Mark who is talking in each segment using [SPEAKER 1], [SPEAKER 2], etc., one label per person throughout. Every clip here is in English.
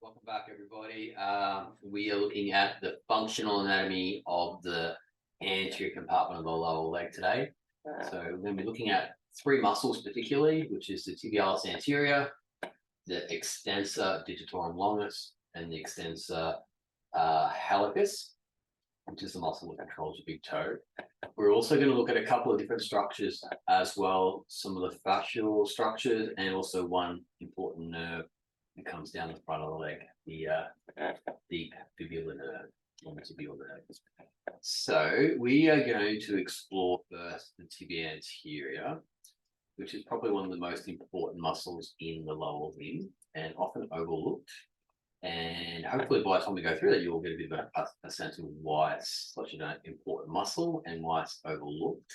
[SPEAKER 1] Welcome back, everybody. We are looking at the functional anatomy of the anterior compartment of the lower leg today. So we're going to be looking at three muscles particularly, which is the Tibialis Anterior, the Extensor Digitorum Longus, and the Extensor Hallicus, which is the muscle that controls your big toe. We're also going to look at a couple of different structures as well, some of the fascial structures, and also one important nerve that comes down the front of the leg, the fibular nerve, or the tibial nerve. So we are going to explore first the tibia anterior, which is probably one of the most important muscles in the lower limb and often overlooked. And hopefully by the time we go through that, you'll get a bit of a sense of why it's such an important muscle and why it's overlooked,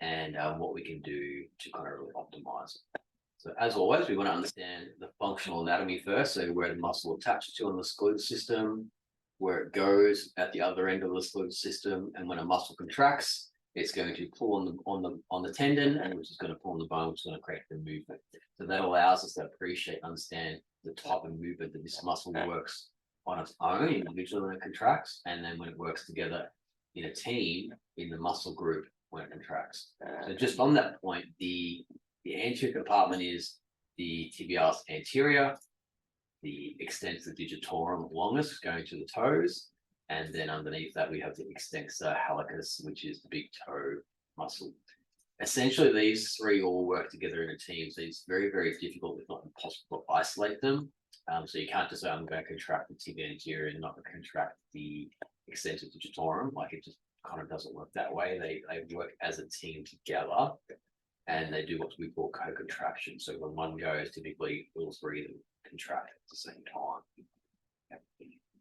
[SPEAKER 1] and what we can do to kind of really optimize it. So as always, we want to understand the functional anatomy first. So where the muscle attaches to on the skeletal system, where it goes at the other end of the skeletal system, and when a muscle contracts, it's going to pull on the tendon, and which is going to pull on the bone, which is going to create the movement. So that allows us to appreciate, understand the type of movement that this muscle works on its own individually when it contracts, and then when it works together in a team in the muscle group when it contracts. So just on that point, the anterior compartment is the tibialis anterior, the extensor digitorum longus going to the toes, and then underneath that we have the extensor hallicus, which is the big toe muscle. Essentially, these three all work together in a team, so it's very, very difficult, if not impossible, to isolate them. So you can't just say, I'm going to contract the tibia anterior and not contract the extensor digitorum. Like, it just kind of doesn't work that way. They work as a team together, and they do what we call co-contraction. So when one goes, typically all three of them contract at the same time.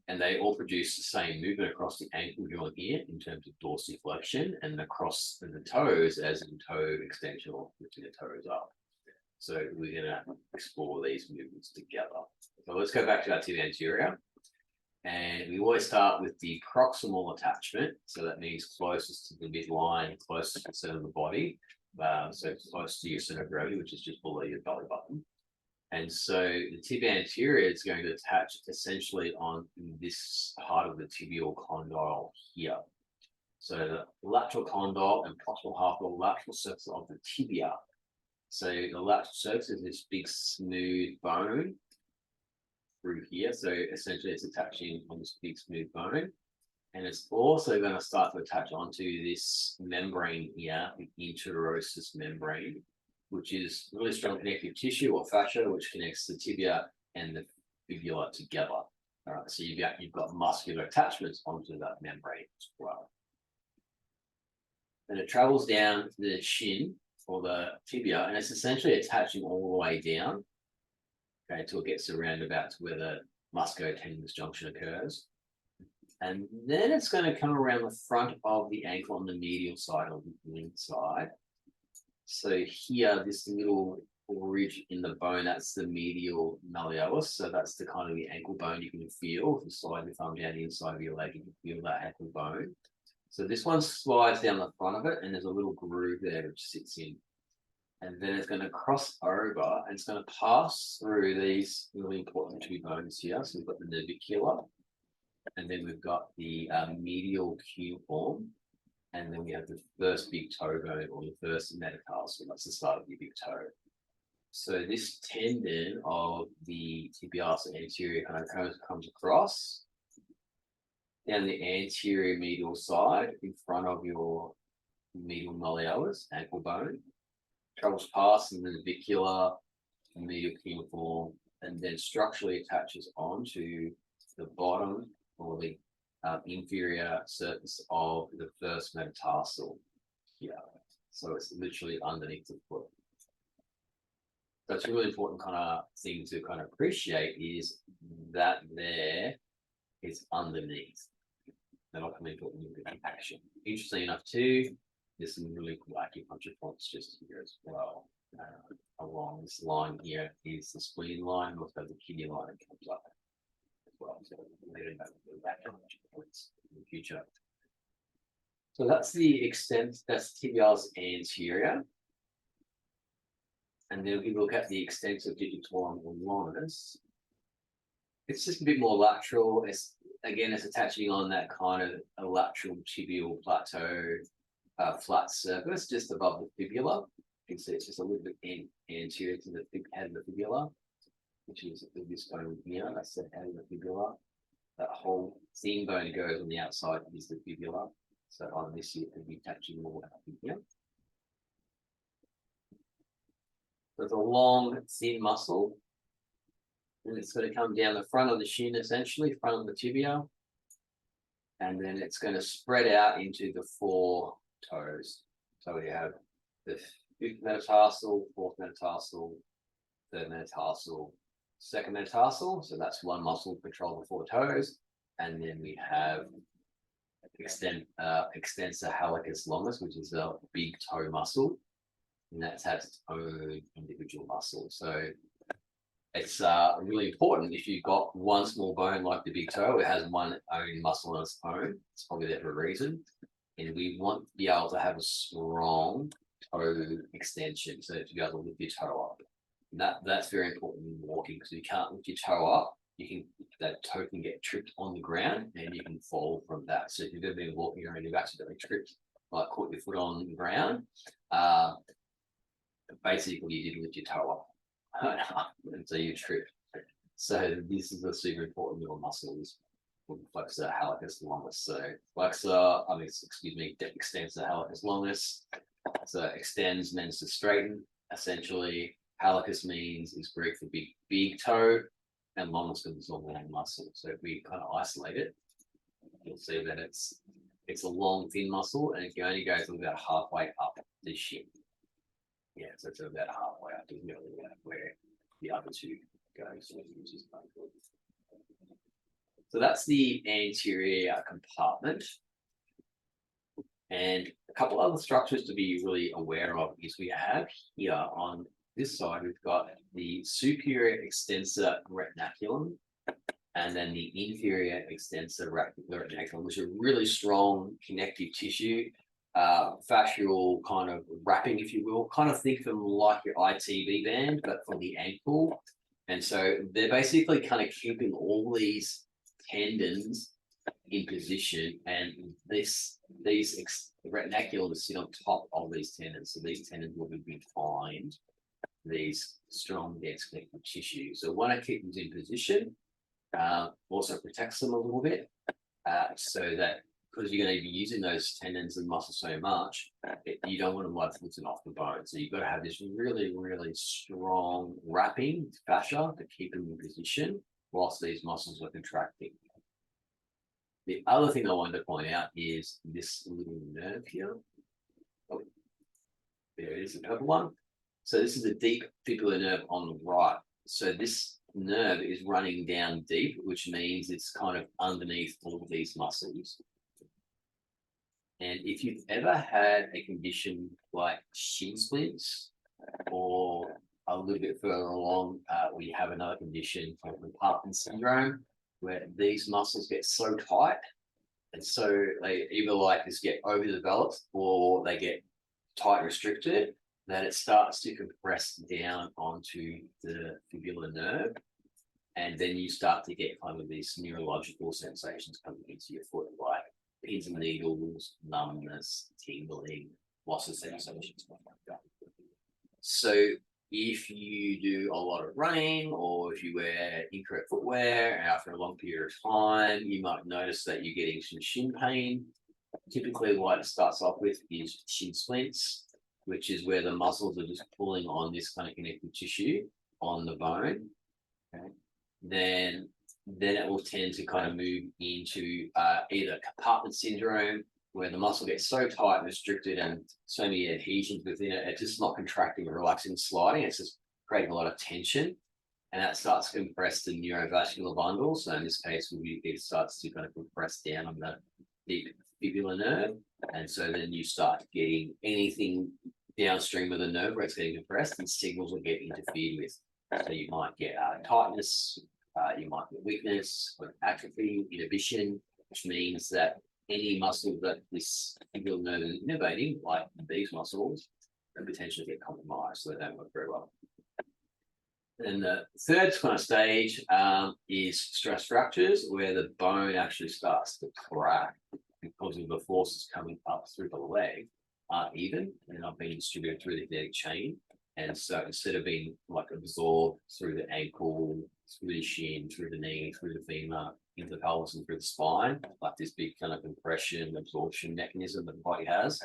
[SPEAKER 1] And they all produce the same movement across the ankle joint here in terms of dorsiflexion, and across the toes as in toe extension or lifting the toes up. So we're going to explore these movements together. So let's go back to our tibia anterior. And we always start with the proximal attachment. So that means closest to the midline, closest to the center of the body. So close to your center of gravity, which is just below your belly button. And so the tibia anterior is going to attach essentially on this part of the tibial condyle here. So the lateral condyle and proximal half of the lateral surface of the tibia. So the lateral surface is this big smooth bone through here. So essentially it's attaching on this big smooth bone. And it's also going to start to attach onto this membrane here, the interosseous membrane, which is really strong connective tissue or fascia, which connects the tibia and the fibula together. All right, so you've got muscular attachments onto that membrane as well. And it travels down the shin or the tibia, and it's essentially attaching all the way down, okay, until it gets around about to where the musculotendinous junction occurs. And then it's going to come around the front of the ankle on the medial side or the inside. So here, this little ridge in the bone, that's the medial malleolus. So that's the kind of the ankle bone you can feel. If you slide your thumb down the inside of your leg, you can feel that ankle bone. So this one slides down the front of it, and there's a little groove there which sits in. And then it's going to cross over, and it's going to pass through these really important two bones here. So we've got the navicular, and then we've got the medial cuneiform. And then we have the first big toe bone, or the first metatarsal. That's the start of your big toe. So this tendon of the tibialis anterior kind of comes across down the anterior medial side in front of your medial malleolus, ankle bone, travels past the navicular, medial cuneiform, and then structurally attaches onto the bottom or the inferior surface of the first metatarsal here. So it's literally underneath the foot. That's a really important kind of thing to kind of appreciate, is that there is underneath. That'll come into action. Interesting enough too, there's some really cool acupuncture points just here as well. Along this line here is the spleen line, also the kidney line that comes up as well. So we're going to acupuncture points in the future. So that's the extent, that's tibialis anterior. And then we look at the extensor digitorum longus. It's just a bit more lateral. It's attaching on that kind of a lateral tibial plateau, flat surface just above the fibula. You can see it's just a little bit anterior to the head of the fibula, which is this bone here. That's the head of the fibula. That whole thin bone goes on the outside is the fibula. So on this here, it could be touching more here. So it's a long, thin muscle. And it's going to come down the front of the shin, essentially, front of the tibia. And then it's going to spread out into the 4 toes. So we have the 5th metatarsal, 4th metatarsal, 3rd metatarsal, 2nd metatarsal. So that's one muscle to control the 4 toes. And then we have Extensor Hallicus Longus, which is a big toe muscle. And that has its own individual muscle. So it's really important if you've got one small bone like the big toe, it has one own muscle on its own. It's probably there for a reason. And we want to be able to have a strong toe extension. So if you be able to lift your toe up. And that's very important in walking, because you can't lift your toe up, that toe can get tripped on the ground and you can fall from that. So if you've ever been walking around and you've accidentally tripped, like caught your foot on the ground, basically you didn't lift your toe up. And so you trip. So this is a super important little muscle, is flexor hallicus longus. So extensor hallicus longus. So extends means to straighten, essentially. Hallicus is Greek for big toe, and longus is a long muscle. So if we kind of isolate it, you'll see that it's a long, thin muscle, and it can only go to about halfway up the shin. Yeah, so it's about halfway up, isn't it, where the other two go. So that's the anterior compartment. And a couple other structures to be really aware of is we have here on this side, we've got the superior extensor retinaculum and then the inferior extensor retinaculum, which are really strong connective tissue. Fascial kind of wrapping, if you will. Kind of think of them like your ITB band, but for the ankle. And so they're basically kind of keeping all these tendons in position, and these retinaculums sit on top of these tendons. So these tendons will be behind these strong, dense connective tissue. So want to keep them in position, also protects them a little bit, so that, because you're going to be using those tendons and muscles so much, you don't want them like flipping off the bone. So you've got to have this really, really strong wrapping fascia to keep them in position whilst these muscles are contracting. The other thing I wanted to point out is this little nerve here. Oh, there it is, the purple one. So this is a deep fibular nerve on the right. So this nerve is running down deep, which means it's kind of underneath all of these muscles. And if you've ever had a condition like shin splints, or a little bit further along, we have another condition called compartment syndrome, where these muscles get so tight, and so they either like just get overdeveloped or they get tight restricted, that it starts to compress down onto the fibular nerve. And then you start to get kind of these neurological sensations coming into your foot, like pins and needles, numbness, tingling, loss of sensation, stuff like that. So if you do a lot of running, or if you wear incorrect footwear after a long period of time, you might notice that you're getting some shin pain. Typically what it starts off with is shin splints, which is where the muscles are just pulling on this kind of connective tissue on the bone. Okay. Then it will tend to kind of move into either compartment syndrome, where the muscle gets so tight and restricted and so many adhesions within it, it's just not contracting, relaxing, sliding. It's just creating a lot of tension, and that starts to compress the neurovascular bundle. So in this case, it starts to kind of compress down on the deep fibular nerve, and so then you start getting anything downstream of the nerve where it's getting compressed, and signals will get interfered with. So you might get tightness, you might get weakness, or atrophy, inhibition, which means that any muscle that this fibular nerve is innervating, like these muscles, can potentially get compromised, so they don't work very well. Then the third kind of stage is stress fractures, where the bone actually starts to crack because of the forces coming up through the leg aren't even and not being distributed through the kinetic chain. And so instead of being like absorbed through the ankle, through the shin, through the knee, through the femur, into the pelvis and through the spine, like this big kind of compression absorption mechanism that the body has,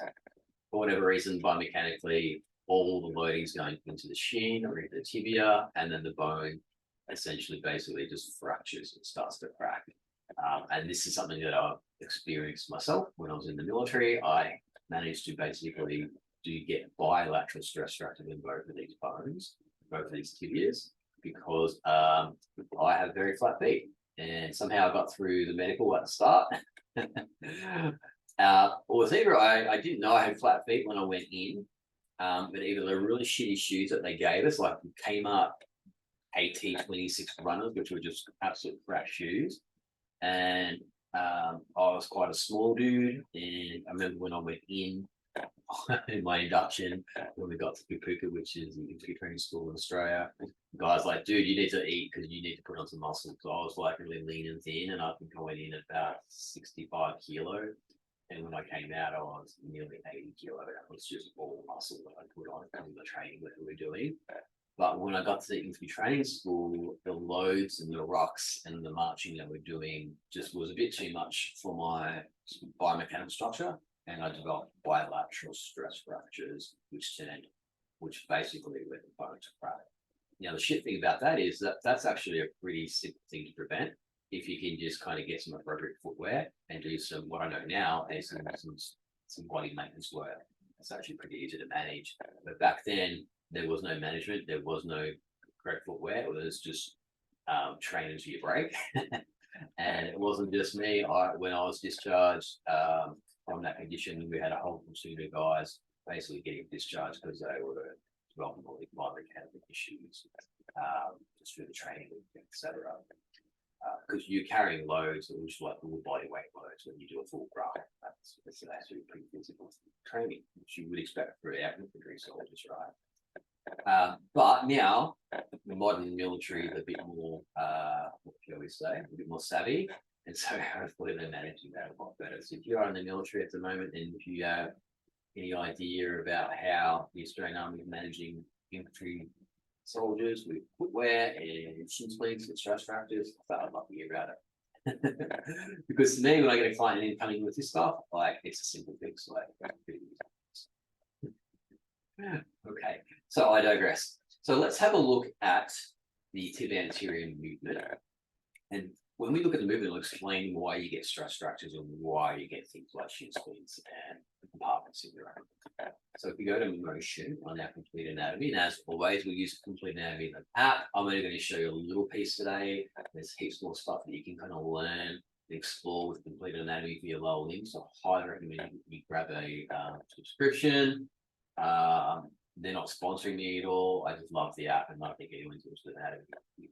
[SPEAKER 1] for whatever reason, biomechanically, all the loading is going into the shin or into the tibia, and then the bone essentially basically just fractures and starts to crack. And this is something that I've experienced myself when I was in the military. I managed to basically get bilateral stress fractures in both of these bones, both of these tibias, because I have very flat feet. And somehow I got through the medical at the start. Or it's either I didn't know I had flat feet when I went in, but either the really shitty shoes that they gave us, like Kmart AT26 runners, which were just absolute crap shoes. And I was quite a small dude. And I remember when I went in my induction, when we got to Pupuka, which is the infantry training school in Australia, the guy's like, dude, you need to eat because you need to put on some muscle. So I was like really lean and thin, and I think I went in at about 65 kilo. And when I came out, I was nearly 80 kilo. That was just all muscle that I put on from the training that we were doing. But when I got to the infantry training school, the loads and the rocks and the marching that we're doing just was a bit too much for my biomechanical structure. And I developed bilateral stress fractures, which basically led the bone to crack. Now, the shit thing about that is that that's actually a pretty simple thing to prevent if you can just kind of get some appropriate footwear and do some, what I know now is some body maintenance work. It's actually pretty easy to manage. But back then, there was no management, there was no correct footwear, it was just train until you break. And it wasn't just me. When I was discharged from that condition, we had a whole platoon of guys basically getting discharged because they were developing all these biomechanical issues just through the training, etc. Because you're carrying loads, which like full body weight loads when you do a full run. That's actually pretty physical training, which you would expect for our infantry soldiers, right? But now the modern military is a bit more, what shall we say, a bit more savvy, and so hopefully they're managing that a lot better. So if you're in the military at the moment, and if you have any idea about how the Australian Army is managing infantry soldiers with footwear and shin splints and stress fractures, I'd love to hear about it. Because to me, when I get a client in coming with this stuff, like it's a simple fix. Like, okay, so I digress. So let's have a look at the tibia anterior movement. And when we look at the movement, it'll explain why you get stress fractures and why you get things like shin splints and compartment syndrome. So if we go to motion on our complete anatomy, and as always, we use complete anatomy in the app. I'm only going to show you a little piece today. There's heaps more stuff that you can kind of learn and explore with complete anatomy for your lower limbs. So I highly recommend you grab a subscription. They're not sponsoring me at all. I just love the app, and I think anyone's interested in anatomy, you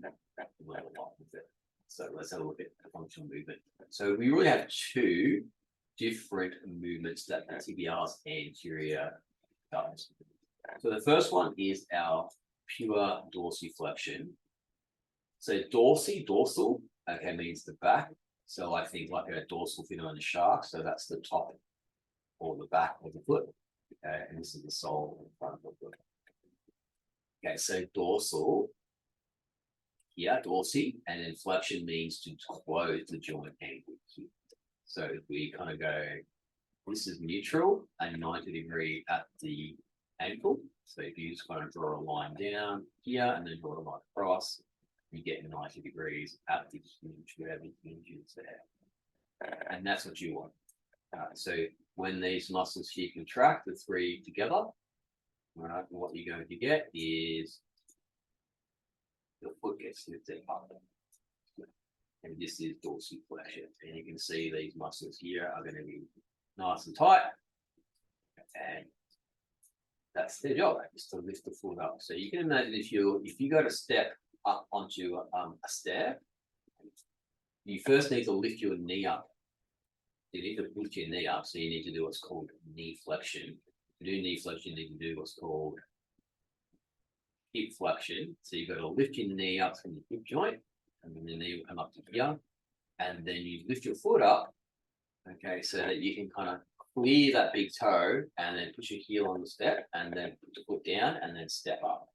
[SPEAKER 1] can learn a lot with it. So let's have a look at the functional movement. So we really have two different movements that the tibialis anterior does. So the first one is our pure dorsiflexion. So dorsal, okay, means the back. So I think like a dorsal fin on a shark. So that's the top or the back of the foot. Okay, and this is the sole in front of the foot. Okay, so dorsal. Yeah, dorsi, and then flexion means to close the joint angle here. So if we kind of go, this is neutral and 90-degree at the ankle. So if you just kind of draw a line down here and then draw a line across, you get 90 degrees at the hinge where the hinge is there. And that's what you want. So when these muscles here contract, the three together, right, what you're going to get is the foot gets lifted up. And this is dorsiflexion. And you can see these muscles here are going to be nice and tight. And that's their job, is to lift the foot up. So you can imagine if you go to step up onto a stair, you first need to lift your knee up. You need to lift your knee up, so you need to do what's called knee flexion. To do knee flexion, you need to do what's called hip flexion. So you've got to lift your knee up from the hip joint, and then the knee will come up to here, and then you lift your foot up, okay, so that you can kind of clear that big toe, and then put your heel on the step, and then put your foot down, and then step up.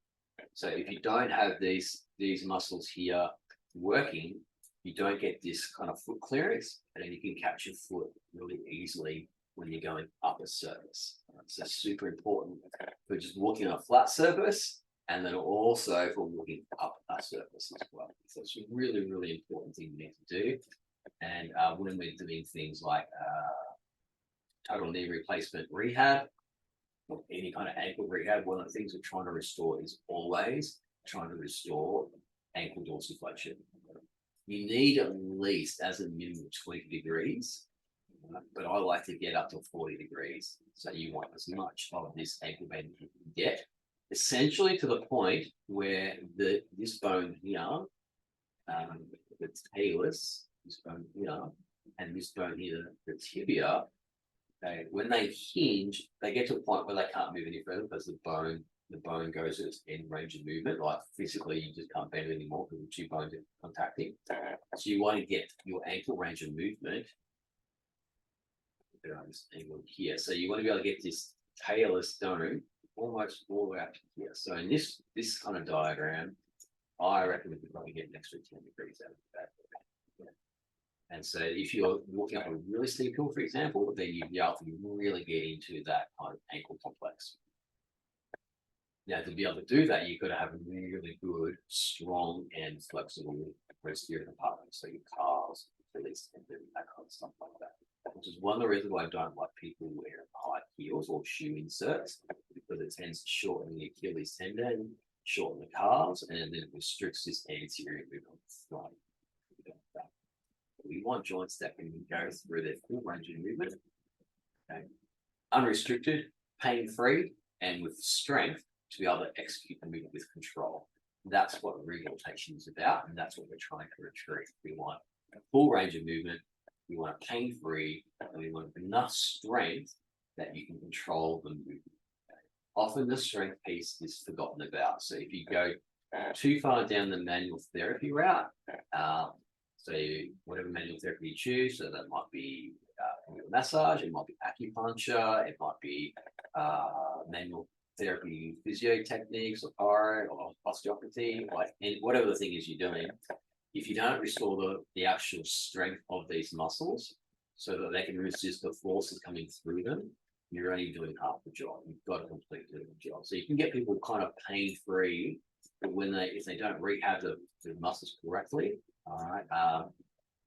[SPEAKER 1] So if you don't have these muscles here working, you don't get this kind of foot clearance, and then you can catch your foot really easily when you're going up a surface. So super important for just walking on a flat surface, and then also for walking up a surface as well. So it's a really, really important thing you need to do. And when we're doing things like total knee replacement rehab, or any kind of ankle rehab, one of the things we're trying to restore is always trying to restore ankle dorsiflexion. You need at least, as a minimum, 20 degrees, but I like to get up to 40 degrees. So you want as much of this ankle bend you can get, essentially to the point where this bone here, the talus, this bone here, and this bone here, the tibia, okay, when they hinge, they get to a point where they can't move any further because the bone goes to its end range of movement. Like physically, you just can't bend anymore because the two bones are contacting. So you want to get your ankle range of movement this angle here. So you want to be able to get this talus dome almost all the way up to here. So in this kind of diagram, I reckon we could probably get an extra 10 degrees out of that. Yeah. And so if you're walking up a really steep hill, for example, then you'd be able to really get into that kind of ankle complex. Now, to be able to do that, you've got to have a really good, strong, and flexible posterior compartment. So your calves, Achilles tendon, that kind of stuff like that. Which is one of the reasons why I don't like people wearing high heels or shoe inserts, because it tends to shorten the Achilles tendon, shorten the calves, and then it restricts this anterior movement on the front. We want joints that can go through their full range of movement, okay, unrestricted, pain-free, and with strength to be able to execute the movement with control. That's what rehabilitation is about, and that's what we're trying to retrieve. We want a full range of movement, we want it pain-free, and we want enough strength that you can control the movement. Often the strength piece is forgotten about. So if you go too far down the manual therapy route, so whatever manual therapy you choose, so that might be massage, it might be acupuncture, it might be manual therapy physio techniques or chiro or osteopathy, like whatever the thing is you're doing. If you don't restore the actual strength of these muscles so that they can resist the forces coming through them, you're only doing half the job. You've got to complete the job. So you can get people kind of pain-free, but if they don't rehab the muscles correctly, all right,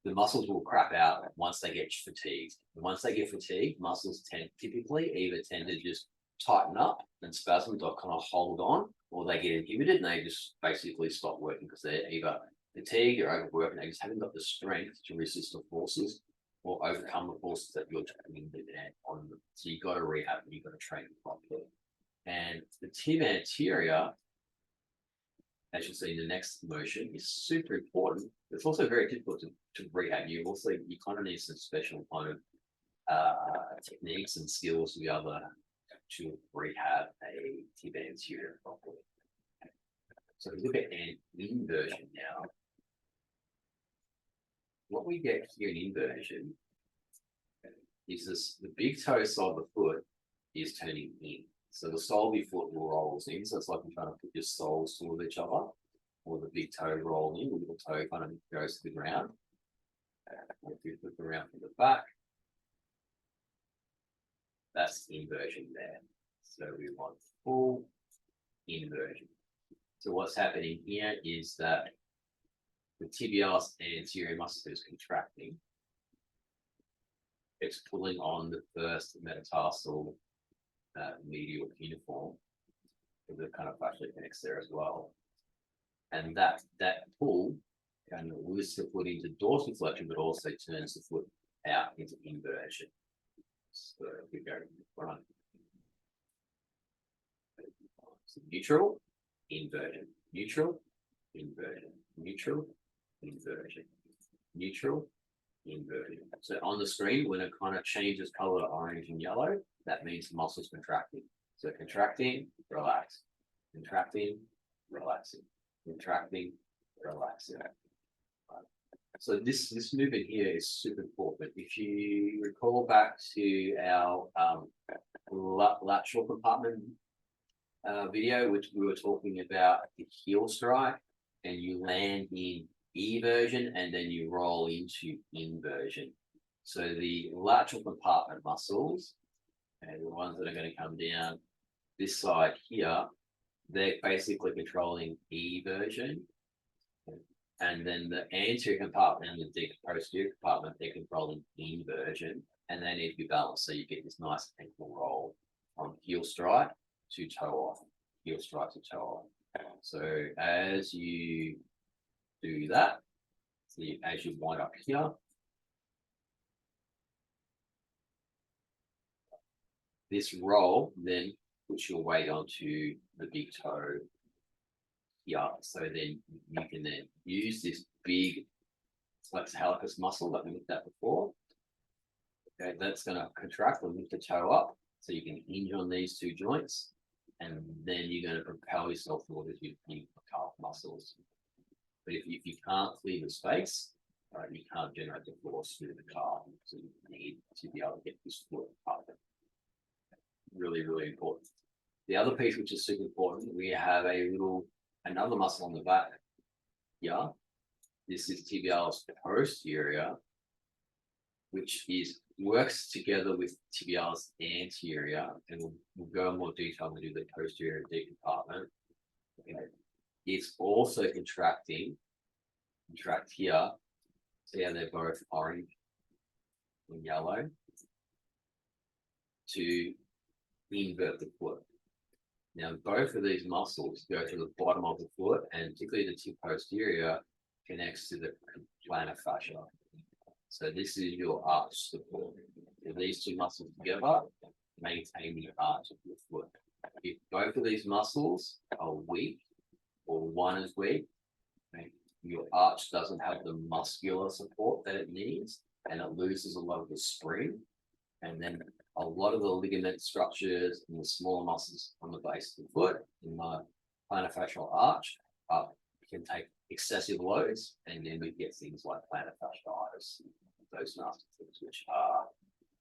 [SPEAKER 1] the muscles will crap out once they get fatigued. And once they get fatigued, muscles typically either tend to just tighten up and spasm or kind of hold on, or they get inhibited and they just basically stop working because they're either fatigued or overworked and they just haven't got the strength to resist the forces or overcome the forces that you're putting on them. So you've got to rehab and you've got to train them properly. And the tibia anterior, as you'll see in the next motion, is super important. It's also very difficult to rehab. You kind of need some special kind of techniques and skills to be able to rehab a tibia anterior properly. So we look at an inversion now. What we get here in inversion is the big toe side of the foot is turning in. So the sole of your foot rolls in. So it's like you're trying to put your soles toward each other, or the big toe rolls in, the little toe kind of goes to the ground. If you flip around from the back, that's inversion there. So we want full inversion. So what's happening here is that the tibialis anterior muscle is contracting. It's pulling on the first metatarsal medial cuneiform. The kind of fascia connects there as well. And that pull can lift the foot into dorsiflexion, but also turns the foot out into inversion. So if we go front, so neutral, inversion, neutral, inversion, neutral, inversion, neutral, inversion. So on the screen, when it kind of changes color to orange and yellow, that means the muscle's contracting. So contracting, relax, contracting, relaxing, contracting, relaxing. So this movement here is super important. If you recall back to our lateral compartment video, which we were talking about the heel strike, and you land in eversion and then you roll into inversion. So the lateral compartment muscles, and the ones that are going to come down this side here, they're basically controlling eversion. And then the anterior compartment and the posterior compartment, they're controlling inversion. And they need to be balanced so you get this nice ankle roll from heel strike to toe off, heel strike to toe off. So as you do that, as you wind up here, this roll then puts your weight onto the big toe here. So then you can then use this big Extensor Hallicus muscle that we looked at before. Okay, that's going to contract and lift the toe up so you can hinge on these two joints, and then you're going to propel yourself forward with your calf muscles. But if you can't clear the space, you can't generate the force through the calf, so you need to be able to get this foot up. Really, really important. The other piece, which is super important, we have another muscle on the back. Yeah, this is tibialis posterior, which works together with tibialis anterior, and we'll go in more detail when we do the posterior D compartment. Okay. It's also contract here. See how they're both orange and yellow to invert the foot. Now, both of these muscles go to the bottom of the foot, and particularly the tib posterior connects to the plantar fascia. So this is your arch support. If these two muscles together maintain the arch of your foot. If both of these muscles are weak, or one is weak, okay, your arch doesn't have the muscular support that it needs, and it loses a lot of the spring, and then a lot of the ligament structures and the smaller muscles on the base of the foot in the plantar fascial arch can take excessive loads, and then we get things like plantar fasciitis, those nasty things which are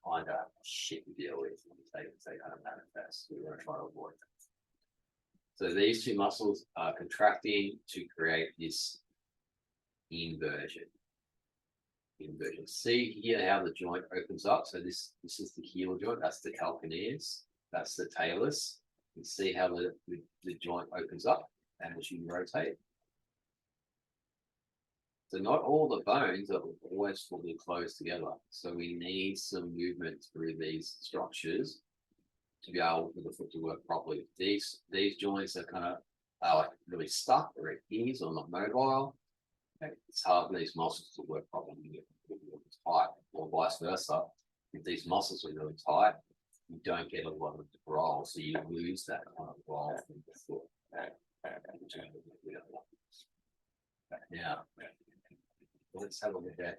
[SPEAKER 1] kind of shit to deal with when they kind of manifest. We want to try to avoid that. So these two muscles are contracting to create this inversion. See here how the joint opens up. So this is the heel joint. That's the calcaneus. That's the talus. You can see how the joint opens up as you rotate. So not all the bones are always fully closed together. So we need some movement through these structures to be able for the foot to work properly. These joints are kind of like really stuck or at ease or not mobile. It's hard for these muscles to work properly if it's tight, or vice versa. If these muscles are really tight, you don't get a lot of roll, so you lose that kind of roll from the foot. Now, let's have a look at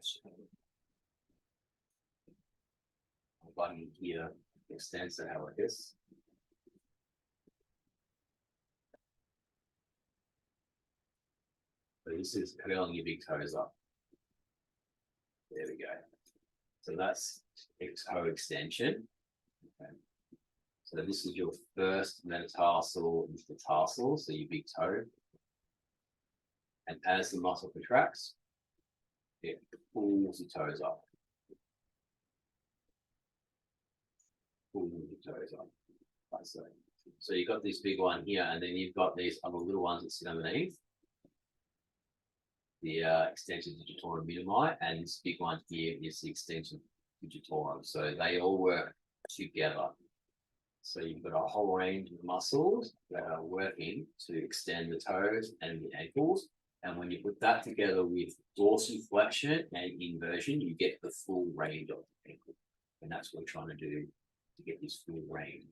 [SPEAKER 1] button here, Extensor Hallicus. So this is curling your big toes up. There we go. So that's toe extension. Okay. So this is your first metatarsal into the tarsal, so your big toe. And as the muscle contracts, it pulls the toes up. Pulls the toes up. Like so. So you've got this big one here, and then you've got these other little ones that sit underneath. The Extensor Digitorum minimi, and this big one here is the Extensor Digitorum. So they all work together. So you've got a whole range of muscles that are working to extend the toes and the ankles. And when you put that together with dorsiflexion and inversion, you get the full range of the ankle. And that's what we're trying to do to get this full range.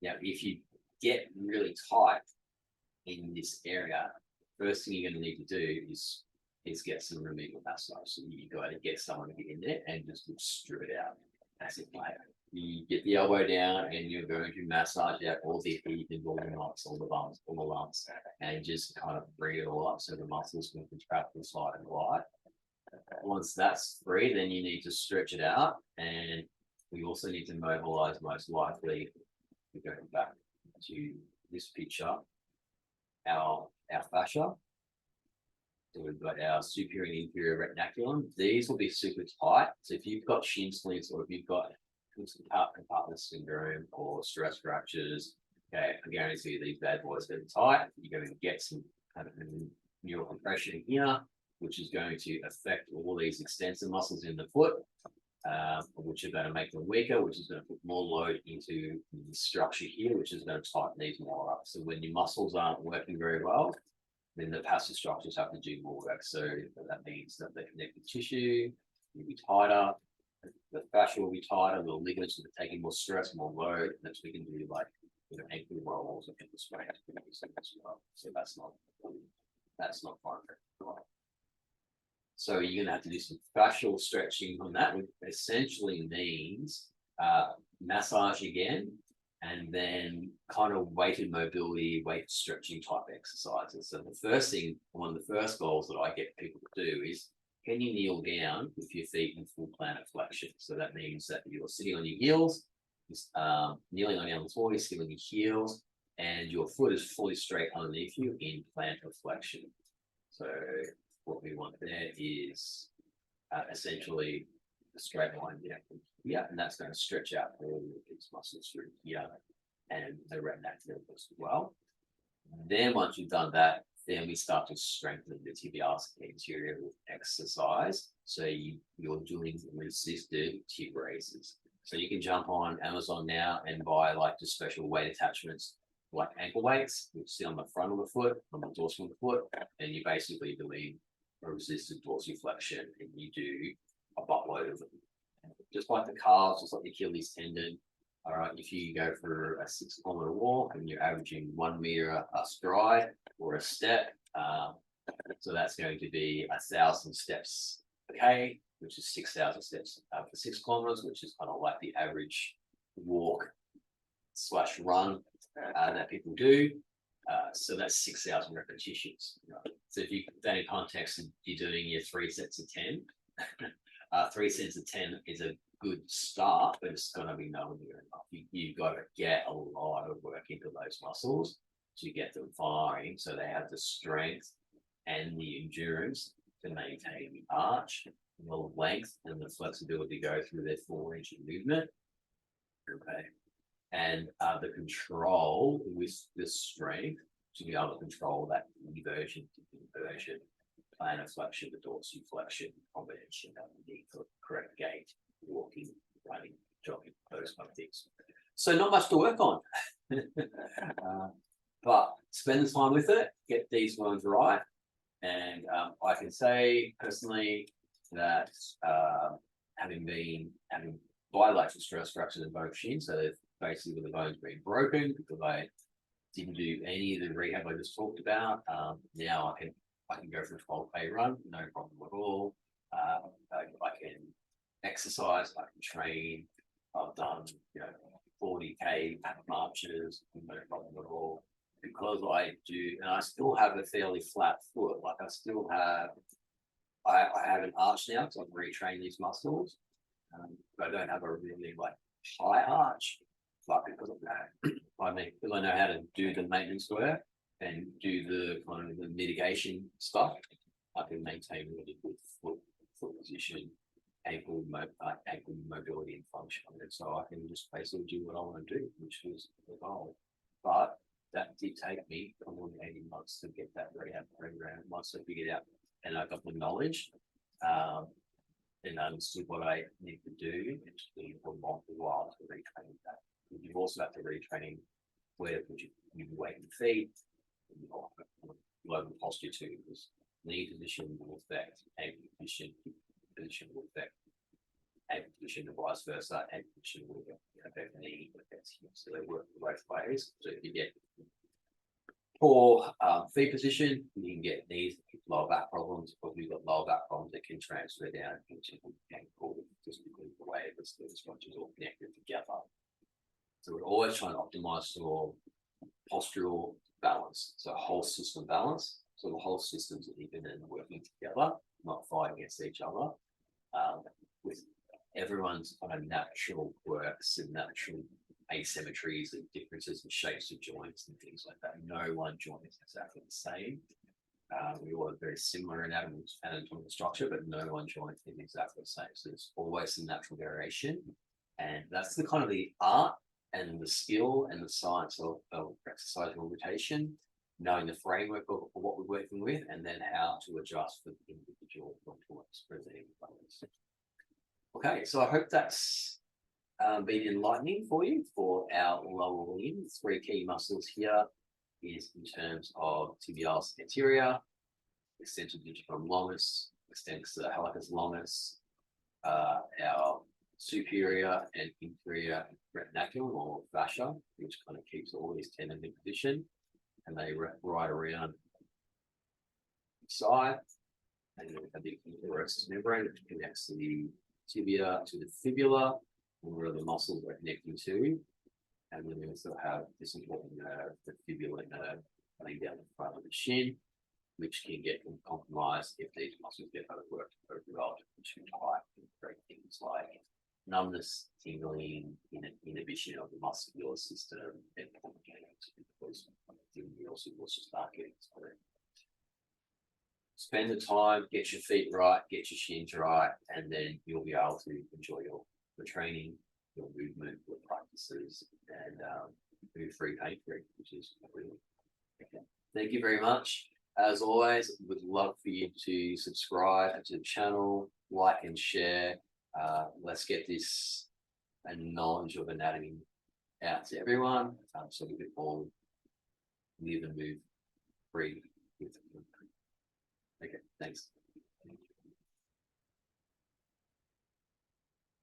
[SPEAKER 1] Now, if you get really tight in this area, first thing you're going to need to do is get some remedial massage. So you got to get someone to get in there and just strip it out. That's it, mate. you get the elbow down and you're going to massage out all the adhesions, all the knots, all the bumps, all the lumps, and just kind of bring it all up so the muscles can contract inside and glide. Once that's free, then you need to stretch it out, and we also need to mobilize, most likely, we're going back to this picture, our fascia. So we've got our superior and inferior retinaculum. These will be super tight. So if you've got shin splints, or if you've got compartment syndrome or stress fractures, okay, I guarantee you these bad boys are tight. You're going to get some kind of neural compression here, which is going to affect all these extensor muscles in the foot, which are going to make them weaker, which is going to put more load into the structure here, which is going to tighten these more up. So when your muscles aren't working very well, then the passive structures have to do more work. So that means that the connective tissue will be tighter, the fascia will be tighter, the ligaments will be taking more stress, more load, and that's we can do like ankle rolls or ankle sprains as well. So that's not fun. So you're gonna have to do some fascial stretching on that, which essentially means massage again, and then kind of weighted mobility, weight stretching type exercises. So the first thing, one of the first goals that I get people to do is, can you kneel down with your feet in full plantar flexion? So that means that you're sitting on your heels, kneeling on your floor, you're sitting on your heels, and your foot is fully straight underneath you in plantar flexion. So what we want there is essentially a straight line down from here, and that's going to stretch out all of these muscles through here and the retinaculum as well. Then once you've done that, then we start to strengthen the tibialis anterior with exercise. So you're doing resisted tib raises. So you can jump on Amazon now and buy like the special weight attachments, like ankle weights, which sit on the front of the foot, on the dorsal of the foot, and you basically doing a resisted dorsiflexion, and you do a buttload of them. Just like the calves, just like the Achilles tendon. All right, if you go for a 6-kilometer walk and you're averaging 1 meter a stride or a step, so that's going to be 1,000 steps, okay, which is 6,000 steps for 6 kilometers, which is kind of like the average walk / run that people do. So that's 6,000 repetitions. Right? So if you put that in context, you're doing your 3 sets of 10. 3 sets of 10 is a good start, but it's going to be nowhere near enough. You've got to get a lot of work into those muscles to get them firing, so they have the strength and the endurance to maintain the arch, and the length and the flexibility to go through their full range of movement. Okay. And the control with the strength to be able to control that eversion to inversion, plantar flexion to dorsiflexion combination that we need for correct gait, walking, running, jogging, those kind of things. So not much to work on, but spend the time with it, get these ones right. And I can say personally that having bilateral stress fractures in both shins, so basically with the bones being broken because I didn't do any of the rehab I just talked about. Now I can go for a 12K run, no problem at all. I can exercise, I can train. I've done 40K marches, no problem at all. Because I do, and I still have a fairly flat foot. Like I have an arch now because I've retrained these muscles, but I don't have a really high arch. But because of that, because I know how to do the maintenance work and do the kind of the mitigation stuff, I can maintain really good foot position, ankle mobility and function. And so I can just basically do what I want to do, which was the goal. But that did take me probably 18 months to get that rehab program. Once I figured out and I got the knowledge and understood what I need to do, it's been a long while to retrain that. You also have to retrain where to put your weight and feet, global posture too, because knee position will affect ankle position will affect ankle position and vice versa. Ankle position will affect knee, affect hip. So they work both ways. So if you get poor feet position, you can get knees, lower back problems. If you've got lower back problems, that can transfer down into ankle just because of the way the structures all connected together. So we're always trying to optimize for postural balance, so whole system balance. So the whole systems are even and working together, not fighting against each other. With everyone's kind of natural quirks and natural asymmetries and differences in shapes of joints and things like that. No one joint is exactly the same. We all have very similar anatomical structure, but no one joint is exactly the same. So there's always some natural variation. And that's the kind of the art and the skill and the science of exercise rotation, knowing the framework of what we're working with, and then how to adjust for the individual contours presenting. Okay, so I hope that's been enlightening for you for our lower limb. 3 key muscles here is in terms of tibialis anterior, extensor digitorum longus, extensor hallicus longus, our superior and inferior retinaculum or fascia, which kind of keeps all these tendons in position, and they ride around each side. And then we have the interosseous membrane, which connects the tibia to the fibula, where the muscles are connecting to. And then we also have this important nerve, the fibular nerve, running down the front of the shin, which can get compromised if these muscles get overworked or developed too tight and create things like numbness, tingling, inhibition of the muscular system, and complicating because the also start getting tired. Spend the time, get your feet right, get your shins right, and then you'll be able to enjoy your training, your movement, your practices, and move free, pain free, which is really okay. Thank you very much. As always, would love for you to subscribe to the channel, like and share. Let's get this knowledge of anatomy out to everyone, so we can all live and move free with them. Okay, thanks.